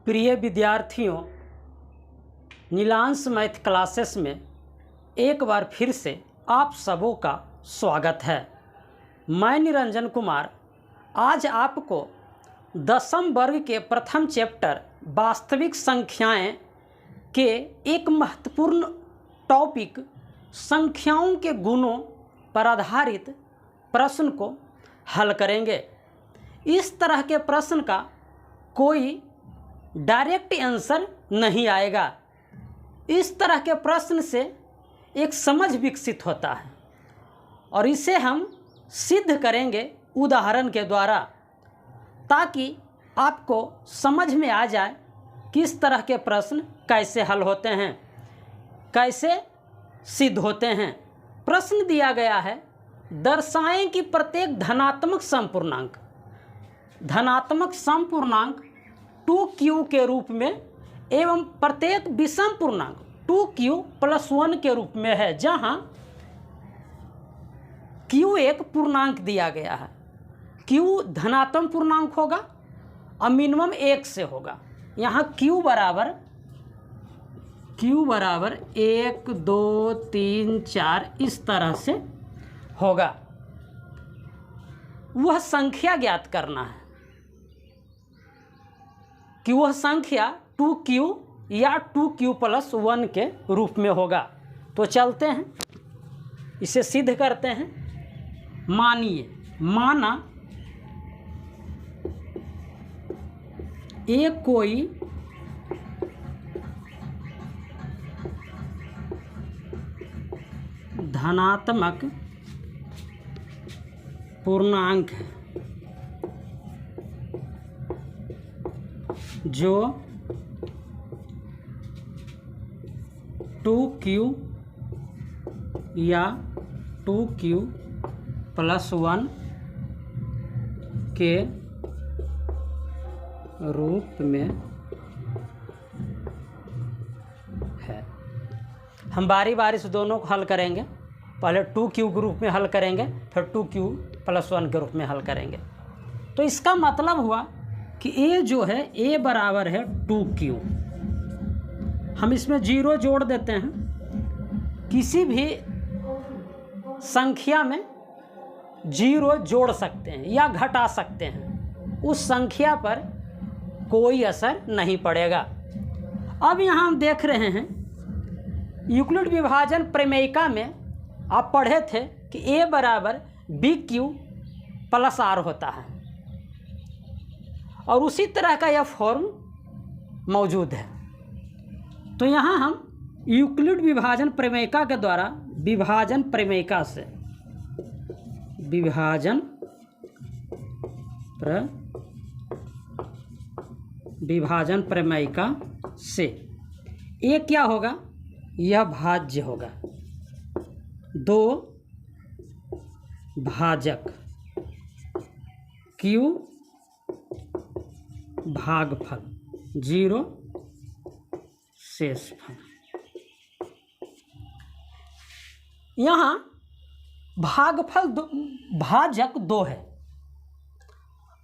प्रिय विद्यार्थियों, Neelansh math classes में एक बार फिर से आप सबों का स्वागत है। मैं निरंजन कुमार आज आपको दशम वर्ग के प्रथम चैप्टर वास्तविक संख्याएं के एक महत्वपूर्ण टॉपिक संख्याओं के गुणों पर आधारित प्रश्न को हल करेंगे। इस तरह के प्रश्न का कोई डायरेक्ट आंसर नहीं आएगा। इस तरह के प्रश्न से एक समझ विकसित होता है और इसे हम सिद्ध करेंगे उदाहरण के द्वारा, ताकि आपको समझ में आ जाए कि इस तरह के प्रश्न कैसे हल होते हैं, कैसे सिद्ध होते हैं। प्रश्न दिया गया है, दर्शाएं कि प्रत्येक धनात्मक समपूर्णांक 2q के रूप में एवं प्रत्येक विषम पूर्णांक 2q + 1 के रूप में है, जहां q एक पूर्णांक दिया गया है। q धनात्मक पूर्णांक होगा और मिनिमम 1 से होगा। यहाँ q बराबर 1 2 3 4 इस तरह से होगा। वह संख्या ज्ञात करना है कि वह संख्या 2q या 2q + 1 के रूप में होगा। तो चलते हैं, इसे सिद्ध करते हैं। माना एक कोई धनात्मक पूर्णांक है जो 2q या 2q + 1 के रूप में है। हम बारी बारी से दोनों को हल करेंगे। पहले 2q के रूप में हल करेंगे, फिर 2q + 1 के रूप में हल करेंगे। तो इसका मतलब हुआ कि a जो है a बराबर है 2q। हम इसमें 0 जोड़ देते हैं। किसी भी संख्या में 0 जोड़ सकते हैं या घटा सकते हैं, उस संख्या पर कोई असर नहीं पड़ेगा। अब यहाँ हम देख रहे हैं, यूक्लिड विभाजन प्रमेयिका में आप पढ़े थे कि a बराबर bq + r होता है और उसी तरह का यह फॉर्म मौजूद है। तो यहाँ हम यूक्लिड विभाजन प्रमेयिका के द्वारा विभाजन प्रमेयिका से ये क्या होगा, यह भाज्य होगा। 2 भाजक q भागफल 0 शेषफल। यहाँ भाजक 2 है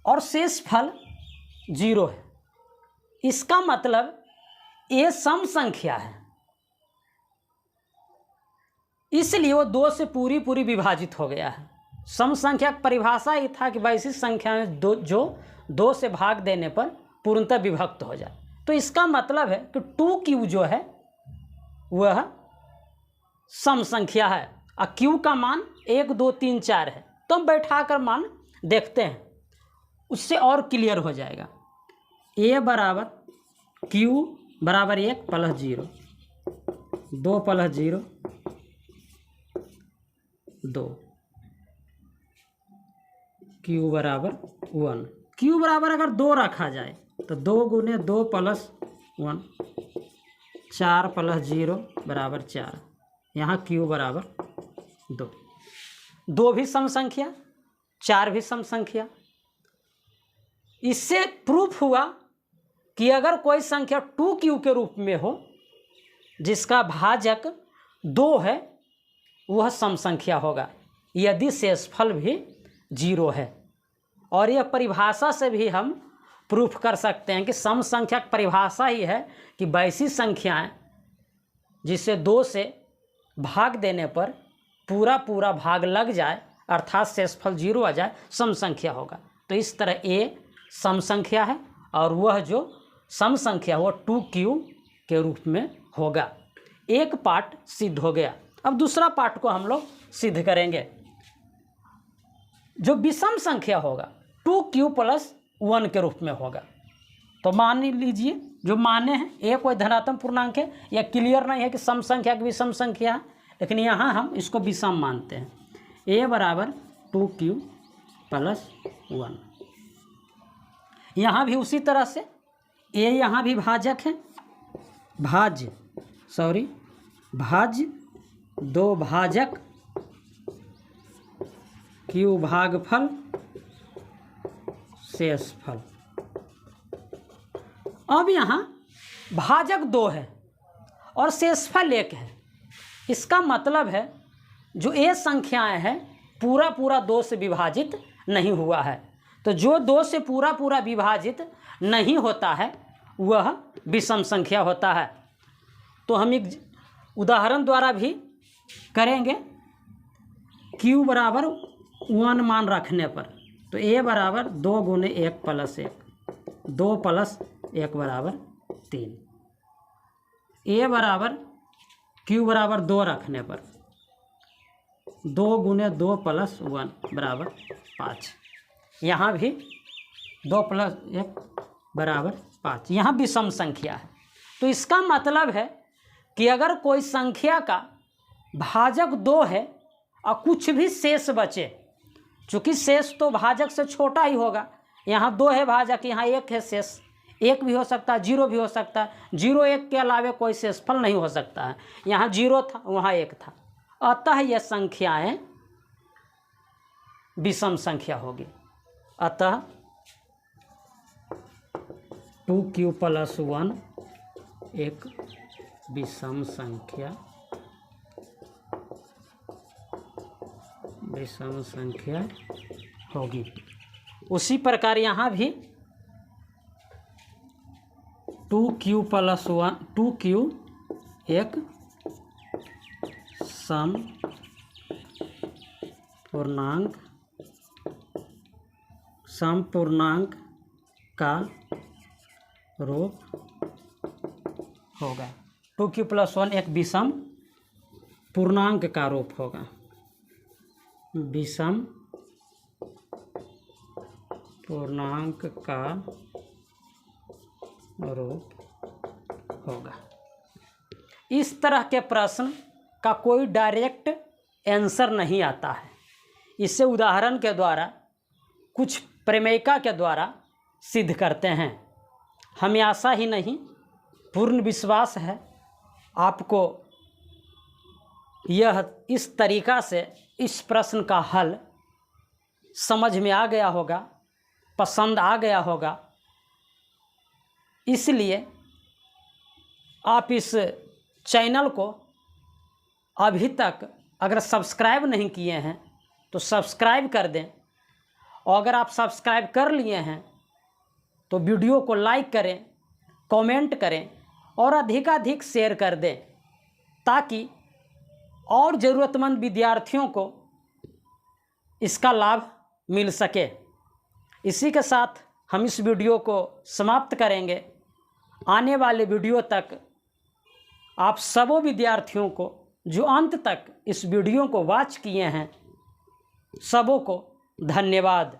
और शेषफल 0 है। इसका मतलब ये सम संख्या है, इसलिए वो 2 से पूरी विभाजित हो गया है। सम संख्या की परिभाषा ये था कि वैसी संख्या में जो 2 से भाग देने पर पूर्णतः विभक्त हो जाए। तो इसका मतलब है कि 2q जो है वह सम संख्या है और q का मान 1 2 3 4 है। तो हम बैठा कर मान देखते हैं, उससे और क्लियर हो जाएगा। a बराबर q बराबर 1 + 0, 2 + 0 2, q बराबर 1। q बराबर अगर 2 रखा जाए तो 2 × 2 + 1, 4 + 0 बराबर 4। यहाँ q बराबर 2। 2 भी सम संख्या, 4 भी सम संख्या। इससे प्रूफ हुआ कि अगर कोई संख्या 2q के रूप में हो जिसका भाजक 2 है, वह सम संख्या होगा यदि शेषफल भी 0 है। और यह परिभाषा से भी हम प्रूफ कर सकते हैं कि सम संख्या की परिभाषा ही है कि वैसी संख्याएं जिसे 2 से भाग देने पर पूरा पूरा भाग लग जाए अर्थात शेषफल 0 आ जाए, सम संख्या होगा। तो इस तरह a सम संख्या है और वह जो सम संख्या वो 2q के रूप में होगा। एक पार्ट सिद्ध हो गया। अब दूसरा पार्ट को हम लोग सिद्ध करेंगे। जो विषम संख्या होगा 2q + 1 के रूप में होगा। तो मान लीजिए जो माने हैं a कोई धनात्मक पूर्णांक है, या क्लियर नहीं है कि सम संख्या की विषम संख्या है, लेकिन यहाँ हम इसको विषम मानते हैं। a = 2q + 1। यहाँ भी उसी तरह से a यहाँ भी भाजक है, भाज्य 2 भाजक q भागफल शेषफल। अब यहाँ भाजक 2 है और शेषफल 1 है। इसका मतलब है जो a संख्याएं हैं पूरा पूरा 2 से विभाजित नहीं हुआ है। तो जो 2 से पूरा पूरा विभाजित नहीं होता है वह विषम संख्या होता है। तो हम एक उदाहरण द्वारा भी करेंगे। q = 1 मान रखने पर तो a = 2 × 1 + 1, 2 + 1 = 3। a = q = 2 रखने पर 2 × 2 + 1 = 5। यहाँ भी 2 + 1 = 5। यहाँ विषम संख्या है। तो इसका मतलब है कि अगर कोई संख्या का भाजक 2 है और कुछ भी शेष बचे, चूँकि शेष तो भाजक से छोटा ही होगा, यहाँ 2 है भाजक, यहाँ 1 है शेष, 1 भी हो सकता है, 0 भी हो सकता है, 0 1 के अलावे कोई शेषफल नहीं हो सकता है। यहाँ 0 था, वहाँ 1 था, अतः यह संख्याएं विषम संख्या होगी। अतः 2q + 1 एक विषम संख्या होगी। उसी प्रकार यहाँ भी 2q एक सम पूर्णांक का रूप होगा। 2q + 1 एक विषम पूर्णांक का रूप होगा। विषम पूर्णांक का रूप होगा। इस तरह के प्रश्न का कोई डायरेक्ट आंसर नहीं आता है। इसे उदाहरण के द्वारा, कुछ प्रमेयिका के द्वारा सिद्ध करते हैं। हमें आशा ही नहीं, पूर्ण विश्वास है आपको यह इस तरीका से इस प्रश्न का हल समझ में आ गया होगा, पसंद आ गया होगा। इसलिए आप इस चैनल को अभी तक अगर सब्सक्राइब नहीं किए हैं तो सब्सक्राइब कर दें, और अगर आप सब्सक्राइब कर लिए हैं तो वीडियो को लाइक करें, कमेंट करें और अधिकाधिक शेयर कर दें, ताकि और ज़रूरतमंद विद्यार्थियों को इसका लाभ मिल सके। इसी के साथ हम इस वीडियो को समाप्त करेंगे। आने वाले वीडियो तक आप सबों विद्यार्थियों को जो अंत तक इस वीडियो को वॉच किए हैं, सबों को धन्यवाद।